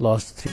last 3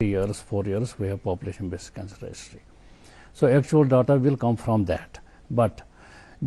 3 years, 4 years, we have population-based cancer registry. So actual data will come from that. But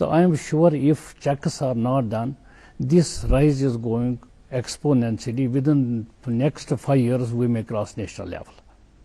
So I am sure if checks are not done, this rise is going exponentially. Within the next 5 years, we may cross national level.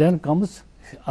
Then comes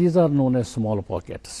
These are known as small pockets.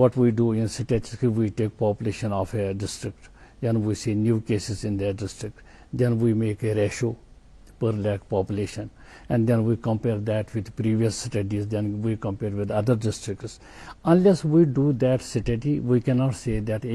what we do in statistically, we take population of a district. Then we see new cases in their district. Then we make a ratio per lakh population, and then we compare that with previous studies. Then we compare with other districts. Unless we do that study, we cannot say that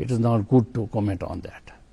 It is not good to comment on that.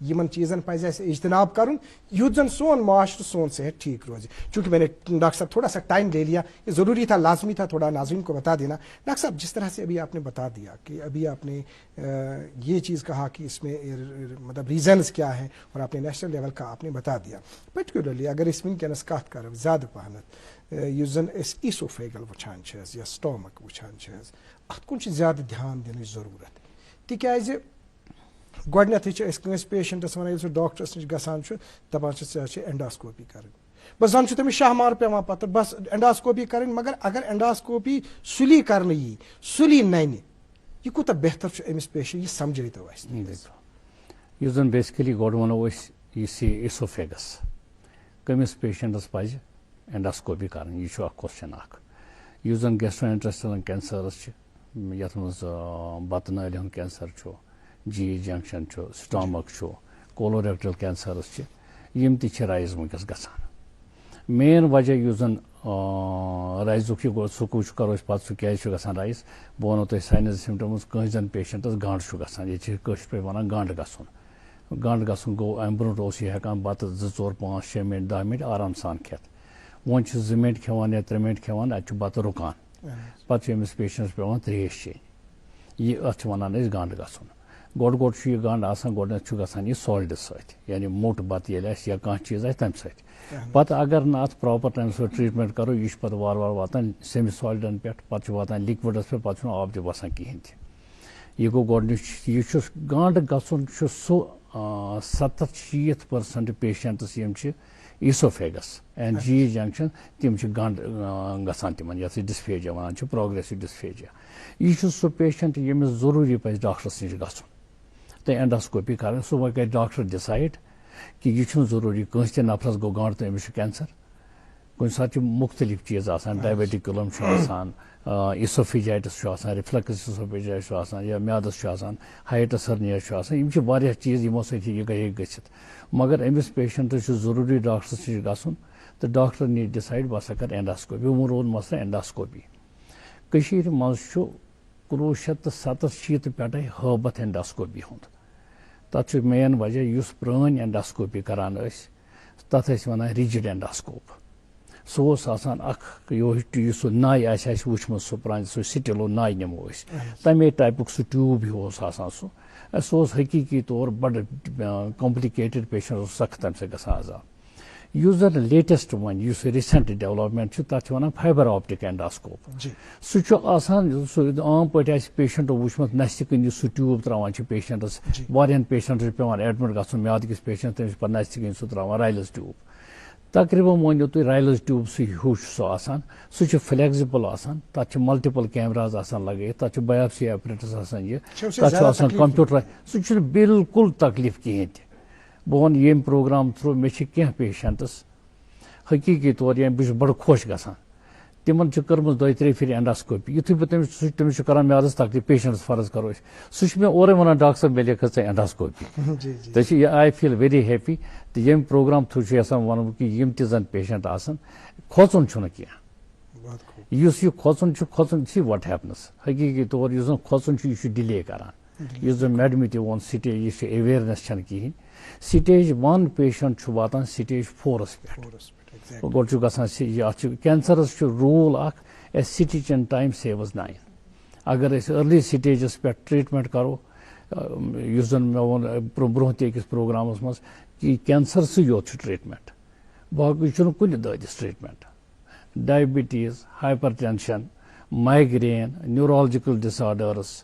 یمن چیزن پزِ اسہِ اجتناب کرن یُتھ زن سون معاشرہ سون صحت ٹھیک روزِ. چونکہ میں نے ڈاکٹر صاحب تھوڑا سا ٹائم لے لیا, یہ ضروری تھا, لازمی تھا تھوڑا ناظرین کو بتا دینا. ڈاکٹر صاحب جس طرح سے ابھی آپ نے بتا دیا کہ ابھی آپ نے یہ چیز کہا کہ اس میں مطلب ریزنز کیا ہیں اور آپ نے نیشنل لیول کا آپ نے بتا دیا, پرٹیکولرلی اگر اس ونکینس کت کرو زیادہ پہنت یُس زن أسۍ ایسوفیگل وٕچھان چھِ حظ یا سٹامک وٕچھان چھِ حظ, اتھ کُن چھِ زیادٕ دھیان دِنٕچ ضروٗرت تِکیازِ گۄڈنیٚتھٕے چھِ أسۍ کٲنٛسہِ پیشنٹس ونان ییٚلہِ سُہ ڈاکٹرس نِش گژھان چھُ دپان چھِ ژےٚ چھِ اینڈاسکوپی کرٕنۍ, بس زن چھُ تٔمِس شاہمار پیوان پتہٕ بس اینڈاسکوپی کرٕنۍ. مگر اگر اینڈاسکوپی سُلی کرنہٕ یی سُلی ننہِ یہ کوٗتاہ بہتر چھُ أمِس پیشنٹ, یہِ سمجھٲیتو اَسہِ. یُس زن بیسکلی گۄڈٕ ونو أسۍ یُس یہِ ایسوفیگس کٔمِس پیشنٹس پزِ اینڈاسکوپی کرٕنۍ, یہ چھُ اکھ کوسچن اکھ. یُس زن گیسٹرو انٹسٹینل کینسرس چھِ یتھ منٛز بطن نٲلہِ ہُنٛد کینسر چھُ, جی جنکشن چھُ, سٹامک چھُ, کولوریکٹل کینسرس چھِ, یِم تہِ چھِ رایز وٕنکیٚس گژھان. مین وجہ یُس زن رایزُک چھُ گوٚو سُہ کُس کرو أسۍ پتہٕ سُہ کیازِ چھُ گژھان رایز. بہٕ ونو تۄہہِ ساینس سِمٹمز کٲنٛسہِ زن پیشنٹس گنٛڈ چھُ گژھان, ییٚتہِ چھِ کٲشِر پٲٹھۍ ونان گنٛڈ گژھُن. گنٛڈ گژھُن گوٚو امہِ برونٛٹھ اوس یہِ ہٮ۪کان بتہٕ 2 4 5 6 مِنٹ 10 مِنٹ آرام سان کھٮ۪تھ. وۄنۍ چھُ 2 مِنٹ کھٮ۪وان یا 3 مِنٹ کھٮ۪وان, اَتہِ چھُ بتہٕ رُکان, پتہٕ چھُ أمِس پیشنٹس پیوان ترٛیش چیٚنۍ. یہِ اتھ چھِ ونان أسۍ گنٛڈ گژھُن. گۄڈٕ چھُ یہِ گنٛڈ آسان گۄڈٕنیتھ چھُ گژھان یہِ سالٹہٕ سۭتۍ, یعنی موٚٹ بتہٕ ییٚلہِ آسہِ یا کانٛہہ چیٖز آسہِ تمہِ سۭتۍ. پتہٕ اگر نہٕ اتھ پراپر ٹایمس پٮ۪ٹھ ٹریٖٹمنٹ کرو یہِ چھُ پتہٕ وارٕ وارٕ واتان سیٚمہِ سالٹن پٮ۪ٹھ, پتہٕ چھُ واتان لِکوِڈس پٮ۪ٹھ, پتہٕ چھُنہٕ آب تہِ وسان کِہینۍ تہِ. یہِ گوٚو گۄڈٕنیُک. یہِ چھُ گنٛڈ گژھُن چھُ سُہ 70-80% پیشنٹس یِم چھِ ایسوفیگس اینڈ جی جنکشن تِم چھِ گنٛڈ گژھان تِمن, یتھ أسۍ ڈسفیجیا ونان چھِ, پروگریسو ڈسفیجیا. یہِ چھُ سُہ پیشنٹ ییٚمِس ضروٗری پزِ ڈاکٹرس نِش گژھُن تہٕ اینڈاسکوپی کرٕنۍ. سُہ وۄنۍ کرِ ڈاکٹر ڈِسایڈ کہِ یہِ چھُنہٕ ضروٗری کٲنٛسہِ تہِ نفرس گوٚو گنٛڈ تہٕ أمِس چھُ کینسر. کُنہِ ساتہٕ چھِ مُختٔلِف چیٖز آسان, ڈایبٹِکولم چھُ آسان, ایسوفیجایٹس چھُ آسان, رِفلکس ایسوفیجایٹس چھُ آسان, یا میادس چھُ آسان, ہایٹس ہرنیا چھُ آسان. یِم چھِ واریاہ چیٖز یِمو سۭتۍ یہِ ہیٚکہِ گٔژھِتھ. مگر أمِس پیشنٹس چھُ ضروٗری ڈاکٹرس نِش گژھُن تہٕ ڈاکٹر نی ڈِسایڈ بہٕ ہسا کرٕ اینڈاسکوپی. وۄنۍ روٗد مسلہٕ اینڈاسکوپی. کٔشیٖرِ منٛز چھُ 1967 پٮ۪ٹھے ہٲبتھ اینڈاسکوپی ہُنٛد. تتھ چھُ مین وجہ یُس پرٛٲنۍ اینڈاسکوپی کران ٲسۍ تتھ ٲسۍ ونان رِجِڈ اینڈاسکوپ. سُہ اوس آسان اکھ یُس سُہ ناے آسہِ اَسہِ وٕچھمُت, سُہ پرانہِ سُہ سِٹِلو ناے نِمو أسۍ, تمے ٹایپُک سُہ ٹیوٗب ہیوٗ اوس آسان سُہ. سُہ اوس حقیٖقی طور بڑٕ کمپلِکیٹڈ پیشنٹ اوس سخت تمہِ سۭتۍ گژھان عذاب. یُس زن لیٹسٹ وۄنۍ یُس ریٖسنٹ ڈیولپمنٹ چھُ تتھ چھِ ونان فایبر آپٹِک اینڈاسکوپ. سُہ چھُ آسان سُہ عام پٲٹھۍ آسہِ پیشنٹو وٕچھمُت نستہِ کِنۍ یُس سُہ ٹیوٗب تراوان چھِ پیشنٹس. واریاہن پیشنٹس چھُ پیوان ایڈمِٹ گژھُن, میادٕ کِس پیشنٹ تٔمِس چھُ پتہٕ نستہِ کِنۍ سُہ تراوان رایلٕز ٹیوٗب. تقریٖباً مٲنِو تُہۍ رایلٕز ٹیوٗب سُہ ہیوٗ چھُ سُہ آسان. سُہ چھُ فلیکزِبل آسان, تتھ چھِ ملٹِپل کیمراز آسان لگٲیِتھ, تتھ چھُ بایوپسی ایپریٹس آسان, یہِ تتھ چھُ آسان کمپیوٗٹر. سُہ چھُنہٕ بالکُل تکلیٖف کِہینۍ تہِ. بہٕ ونہٕ ییٚمہِ پروگرام تھروٗ مےٚ چھِ کینٛہہ پیشنٹس حقیٖقی طور یا بہٕ چھُس بڑٕ خۄش گژھان, تِمن چھِ کٔرمٕژ 2-3 پھِرِ اینڈاسکوپی. یِتھُے بہٕ تٔمِس چھُ کران میادس تکلیٖف پیشنٹس فرض کرو أسۍ, سُہ چھُ مےٚ اورے ونان ڈاکٹر صٲب مےٚ لیکھ حظ ژٕ اینڈاسکوپی. تہٕ آی فیٖل ویری ہیپی. تہٕ ییٚمہِ پروگرام تھروٗ چھُ یژھان ونُن کہِ یِم تہِ زن پیشنٹ آسن کھوژُن چھُنہٕ کینٛہہ. یُس یہِ کھوژُن چھُ, کھوژُن چھِ وٹ ہیپنس. حقیٖقی طور یُس زن کھوژُن چھُ یہِ چھُ ڈِلے کران. یُس زن میڈمہِ تہِ ووٚن سٹیج یہِ چھِ اویرنیس چھنہٕ کِہینۍ. سٹیج 1 پیشنٹ چھُ واتان سٹیج 4 پٮ۪ٹھ. گۄڈٕ چھُ گژھان اتھ چھُ کینسرس چھُ روٗل اکھ, اے سٹیج ان ٹایم سیوز 9. اگر أسۍ أرلی سٹیجس پٮ۪ٹھ ٹریٖٹمنٹ کرو, یُس زن مےٚ ووٚن برونٛہہ تہِ أکِس پروگرامس منٛز کہِ کینسرسٕے یوت چھُ ٹریٖٹمنٹ, باقٕے چھُنہٕ کُنہِ دٲدِس treatment. Diabetes, hypertension, migraine, neurological disorders,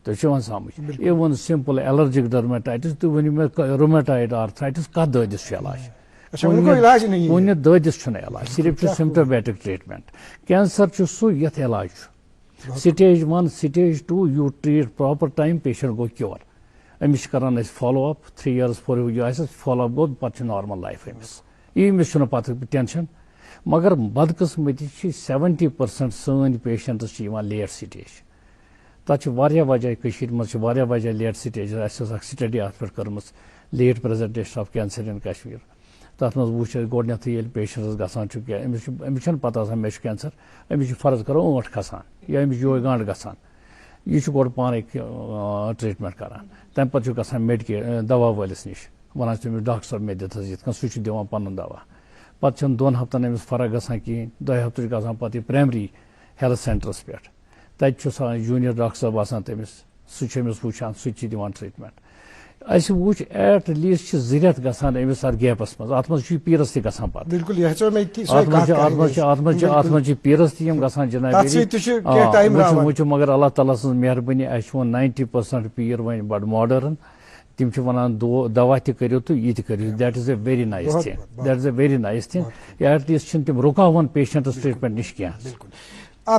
تُہۍ چھِو وۄنۍ سمجھ. اِوٕن سمپل ایلرجِک ڈرمیٹایٹس, تُہۍ ؤنِو مےٚ رومیٹایڈ آرتھرایٹس کتھ دٲدِس چھُ علاج؟ کُنہِ دٲدِس چھُنہٕ علاج, صرف چھُ سمٹومیٹک ٹریٖٹمنٹ. کینسر چھُ سُہ یتھ علاج چھُ. سٹیج 1 سٹیج 2 یوٗ ٹریٖٹ پراپر ٹایم پیشنٹ گوٚو کیور. أمِس چھِ کران أسۍ فالو اپ 3 years 4 یہِ آسٮ۪س فالو اپ گوٚو, پتہٕ چھُ نارمل لایف أمِس. أمِس چھُنہٕ پتہٕ ٹینشن. مگر بدقٕسمتی چھِ 70% سٲنۍ پیشنٹس چھِ یِوان لیٹ سٹیج. تتھ چھِ واریاہ وجہ, کٔشیٖرِ منٛز چھِ واریاہ وجہ لیٹ سٹیج. اَسہِ ٲس اکھ سٹڈی اتھ پٮ۪ٹھ کٔرمٕژ, لیٹ پریزنٹیشن آف کینسر ان کشمیٖر. تتھ منٛز وٕچھ اَسہِ گۄڈنیتھٕے ییٚلہِ پیشنٹس گژھان چھُ کینٛہہ, أمِس چھنہٕ پتہ آسان مےٚ چھُ کینسر, أمِس چھُ فرض کرو ٲنٛٹ کھسان یا أمِس چھُ یِہوے گنٛڈ گژھان. یہ گوڑ پانے ٹریٹمنٹ کران تمہ پتہ گژھان میڈیکل دوا وٲلِس نِش ونان تٔمِس ڈاکٹر صٲب مےٚ دِتھ حظ یِتھ کٔنۍ سُہ چھُ دِوان پنُن دوا پتہٕ چھنہٕ 2 ہفتن أمِس فرق گژھان کِہیٖنۍ 2 ہفتہٕ چھُ گژھان پتہٕ یہِ پرٛایمری ہیلتھ سینٹرس پٮ۪ٹھ تتہِ چھُ آسان جوٗنیر ڈاکٹر صٲب آسان تٔمِس سُہ چھُ أمِس وٕچھان سُہ تہِ چھُ دِوان ٹریٖٹمنٹ اَسہِ وٕچھ ایٹ لیٖسٹ چھِ 2 رٮ۪تھ گژھان أمِس اتھ گیپس منٛز اتھ منٛز چھُ یہِ پیٖرس تہِ گژھان پتہٕ بالکل یہ ہے میں اتھ منٛز چھِ پیٖرس تہِ یِم گژھان جناب وٕچھو مگر اللہ تعالیٰ سٕنٛز مہربٲنی اَسہِ چھُ وۄنۍ 90% پیٖر وۄنۍ بڑٕ ماڈٲرٕن تِم چھِ ونان دوا تہِ کٔرِو تہٕ یہِ تہِ کٔرِو that is a very nice thing that is a very nice thing at least چھِنہٕ تِم رُکاوان پیشنٹس ٹریٹمنٹ نِش کینٛہہ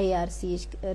IARC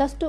10 to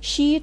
60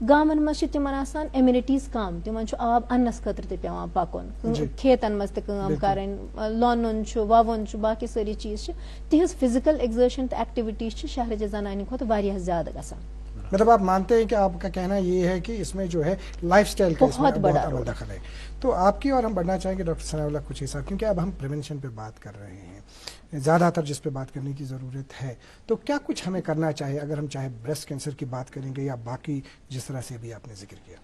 گامن مز چھ تمن آسان امیونٹیز کم تمن چھ آب انس خاطر تہ پیوان پکن کھیتن مز تہ کٲم کرٕنۍ لونُن چھُ ووُن چھُ باقی سٲری چیز چھِ تہنٛز فزیکل ایگزرشن تہٕ ایکٹیویٹیز چھِ شہرچہِ زنانہِ کھۄتہٕ واریاہ زیادٕ گژھان. مطلب آپ مانتے ہیں کہ آپ کا کہنا یہ ہے کہ اس میں جو ہے لائف سٹائل کا بہت بڑا بڑا دخل ہے. تو آپ کی اور ہم بڑھنا چاہیں گے ڈاکٹر ثناء اللہ کچھ صاحب, کیونکہ اب ہم پریونشن پہ بات کر رہے ہیں, زیادہ تر جس پہ بات کرنے کی ضرورت ہے, تو کیا کچھ ہمیں کرنا چاہیے اگر ہم چاہے بریسٹ کینسر کی بات کریں گے یا باقی جس طرح سے بھی آپ نے ذکر کیا؟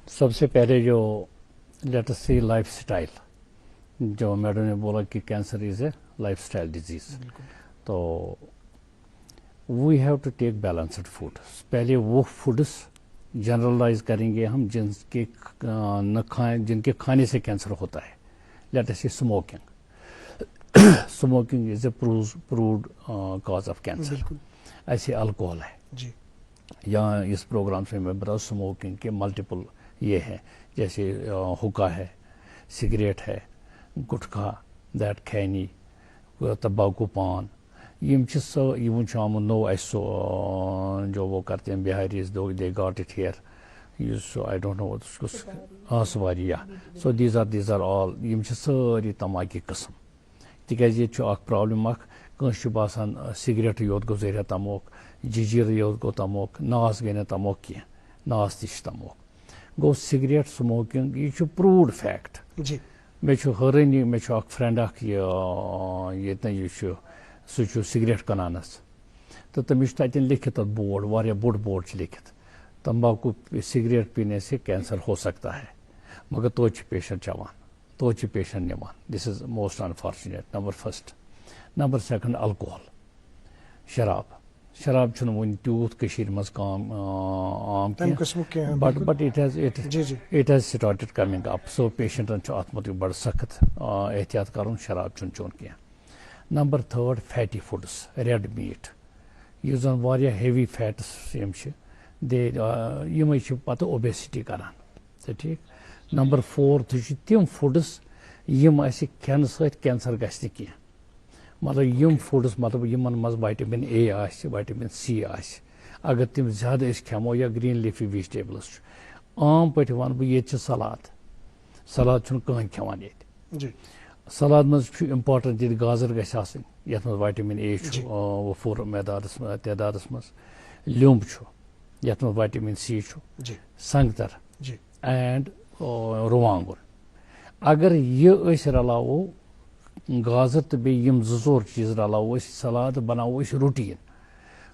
سب سے پہلے جو let us see lifestyle, جو میڈم نے بولا کہ cancer is a lifestyle disease, تو we have to take balanced food. پہلے وہ فوڈس جنرلائز کریں گے ہم جن کے کھانے سے کینسر ہوتا ہے. Let us see smoking. Smoking is a proved cause of cancer. ایسے الکوہول ہے جی, یہاں اس پروگرام سے میں بتا اسموکنگ کے ملٹیپل یہ ہیں, جیسے حکا ہے, سگریٹ ہے, گٹکا, دیٹ کھینی, تمباکو پان, یہ آمت نو اس جو وہ کرتے ہیں بہاریز they got it here I don't know سواری یا سو دیز آر آل یم ساری تماکی قسم. تکیاز یہ پرابلم کنس باسان سگریٹ یوت گو ذریعہ تموک, ججیر یوت گو تموک, ناس گئی نا تموک کی, ناس تہ تموک گو. سگریٹ سموکنگ یہ پرووڈ فیکٹ. جی, مے حیرانی, مے فرینڈ یہ سہ سگریٹ کٕنانس, تو تمس تتین لکھت تک بورڈ, واریاہ بوڑ بورڈ لکھت, تمباکو سگریٹ پینے سے کینسر ہو سکتا ہے, مگر توتہِ پیشنٹ چوان, توتہِ پیشنٹ نِوان. This is most unfortunate. Number first. Number second alcohol, شراب. شراب چھُنہٕ وُنہِ تیوٗت کٔشیٖرِ منٛز عام کینٛہہ, but it has started coming up. سو پیشنٹن چھُ اتھ متعلق بڑٕ سخت احتیاط کرُن, شراب چھُنہٕ چیوٚن کینٛہہ. Number third fatty foods, red meat, یُس زن واریاہ ہیوی فیٹس یم چھِ, یمے چھِ پتہٕ اوبیسٹی کران. ٹھیک. نمبر فورتھ چھِ تِم فوڈس یم اسہِ کھٮ۪نہٕ سۭتۍ کینسر گژھِ نہٕ کینٛہہ. مطلب یم فوڈس, مطلب یمن منٛز وائٹامن اے آسہِ, وائٹامن سی آسہِ, اگر تم زیادٕ أسۍ کھٮ۪مو, یا گرین لیفی ویجٹیبلز چھُ. عام پٲٹھۍ ونہٕ بہٕ ییٚتہِ چھِ سلاد. سلاد چھُنہٕ کٕہٕنۍ کھٮ۪وان ییٚتہِ. سلاد مز امپارٹنٹ یہ گازر گژھِ آسٕنۍ, یتھ منٛز وائٹامن اے چھُ وفور تعدادس منٛز, لیوٚمب چھُ یتھ منٛز وائٹامن سی چھُ, سنگتر اینڈ رُوانٛگُن. اگر یہ أسۍ رلاوو, گازر تو بیٚیہِ یِم زٕ ژور چیٖز رلاوو أسۍ, سلاد بناوو أسۍ روٹیٖن,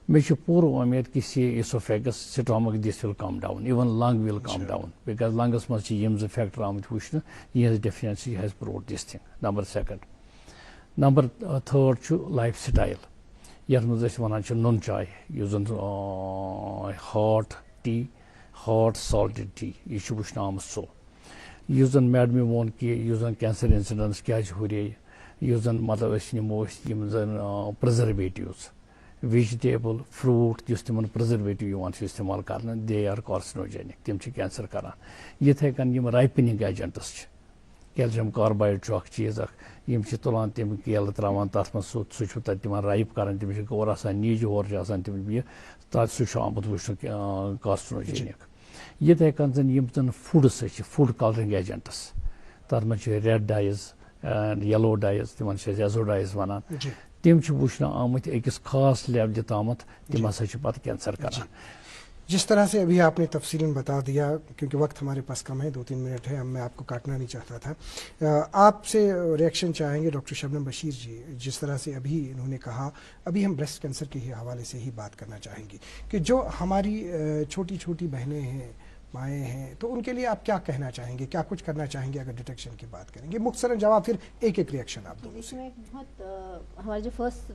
مےٚ چھُ پوٗرٕ اُمید کہ سی oesophagus, stomach, this will come down, even lung will come down, because lungs منٛز چھِ یِم زٕ فیکٹر آمٕتۍ وٕچھنہٕ, یِہنٛز deficiency has proved this thing. Number second. Number third چھُ لایف سٹایل, یتھ منٛز أسۍ وَنان چھِ نُن چاے, یُس زن hot tea, hot salted tea, یہ چھُ وٕچھنہٕ آمُت سُہ. یُس زن میڈمہِ ووٚن کہِ یُس زن کینسر انسیڈنس کیازِ ہُریٚیہِ, یُس زن مطلب أسۍ نِمو أسۍ یِم زن پرزرویٹِوز, ویجٹیبل, فروٹ, یُس تِمن پرزرویٹو یِوان چھُ استعمال کرنہٕ, دے آر کارسنوجینک, تِم چھِ کینسر کران. یِتھے کٔنۍ یِم رایپننگ ایجنٹس چھِ, کیلشیم کاربایڈ چھُ اکھ چیٖز اکھ, یِم چھِ تُلان تِم کیلہٕ تراوان تتھ منٛز, سُہ چھُ تتہِ تِمن رایپ کران, تِم چھِ اور آسان نیٖجہِ, ہورٕ چھِ آسان تِم یہِ, تتھ سُہ چھُ آمُت وٕچھنہٕ کارسنوجینک. یِتھے کٔنۍ زن یِم زن فوڈس چھِ, فوڈ کلرنگ ایجنٹس, تتھ منٛز چھِ ریڈ ڈایز اینڈ یلو ڈایز, تِمن چھِ أسۍ ایزو ڈایز ونان, تم وٕچھنہٕ آمٕتۍ أکِس خاص لیولہِ تامتھ, تِم ہسا چھِ پتہٕ کینسر کران. جس طرح سے ابھی آپ نے تفصیل بتا دیا, کیونکہ وقت ہمارے پاس کم ہے, 2-3 منٹ ہے, میں آپ کو کاٹنا نہیں چاہتا تھا. آپ سے ریئیکشن چاہیں گے ڈاکٹر شبنم بشیر جی, جس طرح سے ابھی انہوں نے کہا, ابھی ہم بریسٹ کینسر کے ہی حوالے سے ہی بات کرنا چاہیں گے کہ جو ہماری چھوٹی چھوٹی بہنیں ہیں, مائیں ہیں, تو ان کے لیے آپ کیا کہنا چاہیں گے, کیا کچھ کرنا چاہیں گے اگر ڈیٹیکشن کی بات کریں گے؟ مختصراً جواب, پھر ایک ایک ریئیکشن آپ دونوں سے. بہت ہمارے جو فرسٹ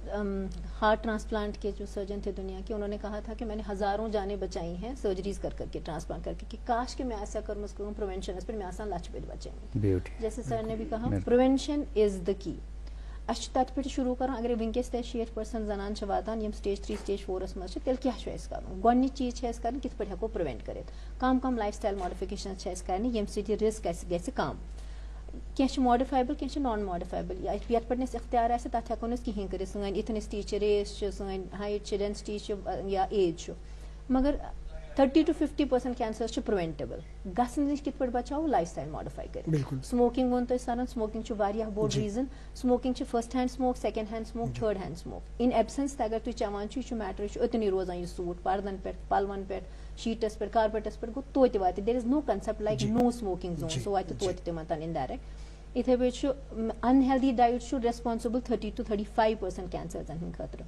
ہارٹ ٹرانسپلانٹ کے جو سرجن تھے دنیا کے, انہوں نے کہا تھا کہ میں نے ہزاروں جانیں بچائی ہیں سرجریز کر کے, ٹرانسپلانٹ کر کے, کہ کاش کہ میں ایسا کرمس کروں پریونشن اس پر میں آسان لچھ پہ بچیں. جیسے سر نے بھی کہا, پریونشن از دا کی. اس تت پہ شروع کروں, اگر ونکس 60% زنان واتان یم سٹیج 3 سٹیج 4 مز, تیل کیا کروں؟ گۄڈنِچ چیز کریں کت پہ ہیکو پریوینٹ کرت, کم کم لائف سٹائل ماڈفکیشن کریں, یم سۭتۍ رسک گژھِ کم. کینٛہہ ماڈفایبل, کینٛہہ نان ماڈفایبل, یتھ پہ اختیار آسہِ تتھ ہیکو نہٕ کہین کٔرِتھ, سٲنۍ ایتھنسٹی چھِ, ریس چھِ, سٲنۍ ہایٹ چھِ, ڈینسٹی چھِ, یا ایج چھُ, مگر 30 to 50% cancers چھِ preventable گژھن نِش کِتھ پٲٹھۍ بچاو لایف سٹایل ماڈِفائی کٔرِتھ بالکل سموکنگ ووٚن تۄہہِ سرن سموکنگ چھُ واریاہ بوٚڑ ریٖزن سموکنگ چھِ first hand smoke second hand smoke third hand smoke in absence تہِ اگر تُہۍ چٮ۪وان چھِو یہِ چھُ میٹر یہِ چھُ أتنٕے روزان یہِ سوٗٹ پردن پٮ۪ٹھ پلون پٮ۪ٹھ شیٖٹس پٮ۪ٹھ کارپیٹس پٮ۪ٹھ گوٚو توتہِ واتہِ دیر از نو کنسپٹ لایک نو سموکنگ زون سُہ واتہِ توتہِ تِمن تام انڈایریکٹ یِتھے پٲٹھۍ چھُ ان ہیلدی ڈایٹ چھُ ریسپانسبل 30 to 35% کینسرزن ہٕنٛدِ خٲطرٕ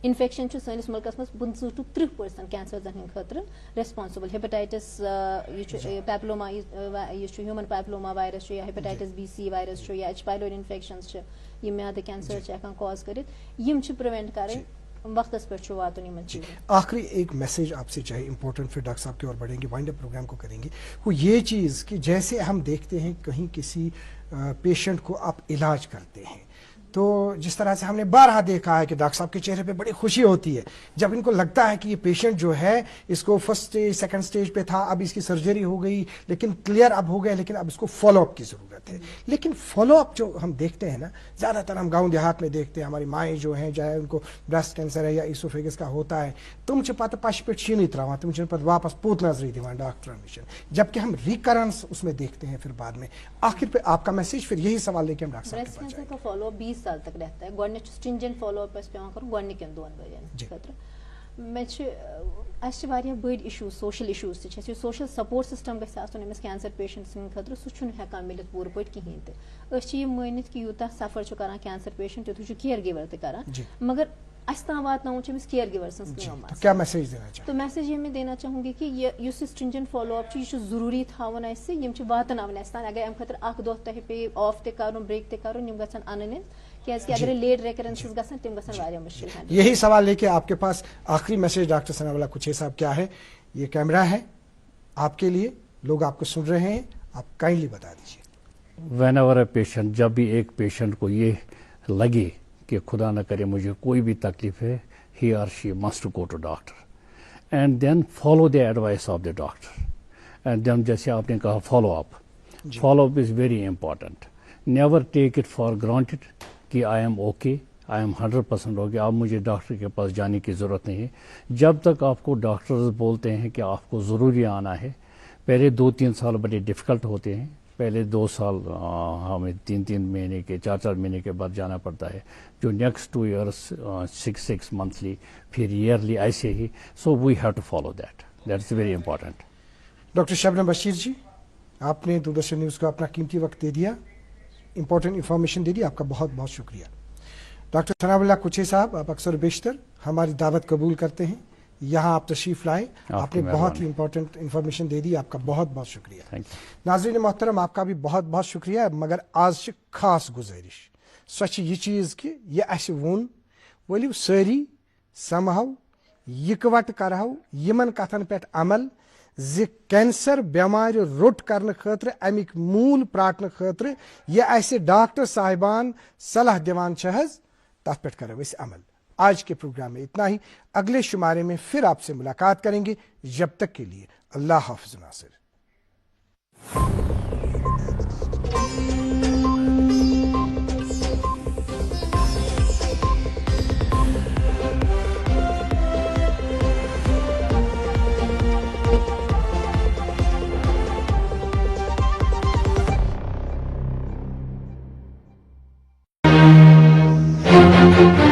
انفیکشن چھُ سٲنِس مُلکس منٛز 25 to 30% کینسرزن ہٕنٛدِ خٲطرٕ ریسپانسبل ہیپاٹایٹس یہِ چھُ پیپلوما یہِ چھُ ہیومن پیپلوما وایرس چھُ یا ہیپاٹایٹس B/C وایرس چھُ یا ایچ پایلوری انفیکشنز چھِ یِم میادٕ کینسر چھِ ہٮ۪کان کاز کٔرِتھ یِم چھِ پرٛوینٹ کَرٕنۍ وقتس پٮ۪ٹھ چھُ واتُن یِمن چیٖزن آخری ایک میسج آپ سے چاہے امپورٹنٹ پھر ڈاکٹر صاحب کی اور بڑھیں گے وائنڈ اپ پروگرام کو کریں گے وہ یہ چیز کہ جیسے ہم دیکھتے ہیں کہیں کسی پیشنٹ کو آپ علاج کرتے ہیں تو جس طرح سے ہم نے بارہا دیکھا ہے کہ ڈاکٹر صاحب کے چہرے پہ بڑی خوشی ہوتی ہے جب ان کو لگتا ہے کہ یہ پیشنٹ جو ہے اس کو فرسٹ اسٹیج سیکنڈ اسٹیج پہ تھا اب اس کی سرجری ہو گئی لیکن کلیئر اب ہو گیا لیکن اب اس کو فالو اپ کی ضرورت ہے لیکن فالو اپ جو ہم دیکھتے ہیں نا زیادہ تر ہم گاؤں دیہات میں دیکھتے ہیں ہماری مائیں جو ہیں چاہے ان کو بریسٹ کینسر ہے یا ایسوفیگس کا ہوتا ہے تم چھ پتہ پش پہ شینی تراوان تم چھ پتہ واپس پوت نظری دیوان ڈاکٹر نشن جبکہ ہم ریکرنس اس میں دیکھتے ہیں پھر بعد میں آخر پہ آپ کا میسج پھر یہی سوال لے کے ہم ڈاکٹر صاحب کے پاس جائیں گے فالو اپ 20 سال تک رہتا ہے گۄڈنیٚتھ چھُ سٹرنجنٹ فالو اپ اَسہِ پیٚوان کَرُن گۄڈنِکٮ۪ن 2 ؤرۍیَن خٲطرٕ مےٚ چھِ اَسہِ چھِ واریاہ بٔڑۍ اِشوٗز سوشل اِشوٗز تہِ چھِ اَسہِ یہِ سوشل سپورٹ سسٹم گژھِ آسُن أمِس کینسر پیشنٹ سٕنٛدِ خٲطرٕ سُہ چھُنہٕ ہٮ۪کان مِلِتھ پوٗرٕ پٲٹھۍ کِہینۍ تہِ أسۍ چھِ یہِ مٲنِتھ کہِ یوٗتاہ سفر چھُ کران کینسر پیشنٹ تیوٗتاہ چھُ کِیر گِور تہِ کران مگر اَسہِ تام واتناوُن چھُ أمِس کِیر گِور سٕنٛز کٲم آسان کیا میسج دینا چاہیے تو میسج یہ میں دینا چاہوں گی کہ یُس یہِ سٹرنجنٹ فالو اپ چھُ یہِ چھُ ضروٗری تھاوُن اَسہِ یِم چھِ واتناوٕنۍ اَسہِ تام اگر اَمہِ خٲطرٕ اکھ دۄہ تۄہہِ پیٚیہِ آف تہِ کرُن بریک تہِ کرُن یِم گژھن اَنٕنۍ کیازکہِ اگر لیٹ ریکرنسز گژھن تِم گژھن واریاہ مُشکل یہی سوال لے کے آپ کے پاس آخری میسج ڈاکٹر ثناء اللہ کچھے صاحب کیا ہے یہ کیمرہ ہے آپ کے لیے لوگ آپ کو سن رہے ہیں آپ کائنڈلی بتا دیجیے وین ایور اے پیشنٹ جب بھی ایک پیشنٹ کو یہ لگے کہ خدا نہ کرے مجھے کوئی بھی تکلیف ہے he or she must go to doctor and then follow the advice of the doctor and then جیسے آپ نے کہا follow up is very important never take it for granted کہ I am okay I am 100% okay آپ مجھے doctor کے پاس جانے کی ضرورت نہیں ہے جب تک آپ کو ڈاکٹرز بولتے ہیں کہ آپ کو ضروری آنا ہے پہلے 2-3 سال بڑے ڈفیکلٹ ہوتے ہیں پہلے 2 سال ہمیں 3 مہینے کے 4 مہینے کے بعد جانا پڑتا ہے جو نیکسٹ 2 ایئرس 6 منتھلی پھر ایئرلی ایسے ہی so we have to follow that's very important doctor Shabnam Bashir ji آپ نے دوردرشن نیوز کو اپنا قیمتی وقت دے دیا امپورٹنٹ انفارمیشن دے دی آپ کا بہت بہت شکریہ ڈاکٹر ثناء اللہ کچھے صاحب آپ اکثر بیشتر ہماری دعوت قبول کرتے ہیں یہاں آپ تشریف لائے آپ نے بہت ہی امپورٹنٹ انفارمیشن دے دی آپ کا بہت بہت شکریہ ناظرین محترم آپ کا بھی بہت بہت شکریہ مگر آج خاص گزارش سو یہ چیز کہ یہ اس وون ولو ساری سمہو یکوٹ کرہو یمن کتن پہ عمل زِ کینسر بیمار روٹ کرنے خاطر امیک مول پراٹنے خاطر یہ اس ڈاکٹر صاحبان صلاح دیوان حظ تر پہ کرو اس عمل آج کے پروگرام میں اتنا ہی اگلے شمارے میں پھر آپ سے ملاقات کریں گے جب تک کے لیے اللہ حافظ ناصر Thank you.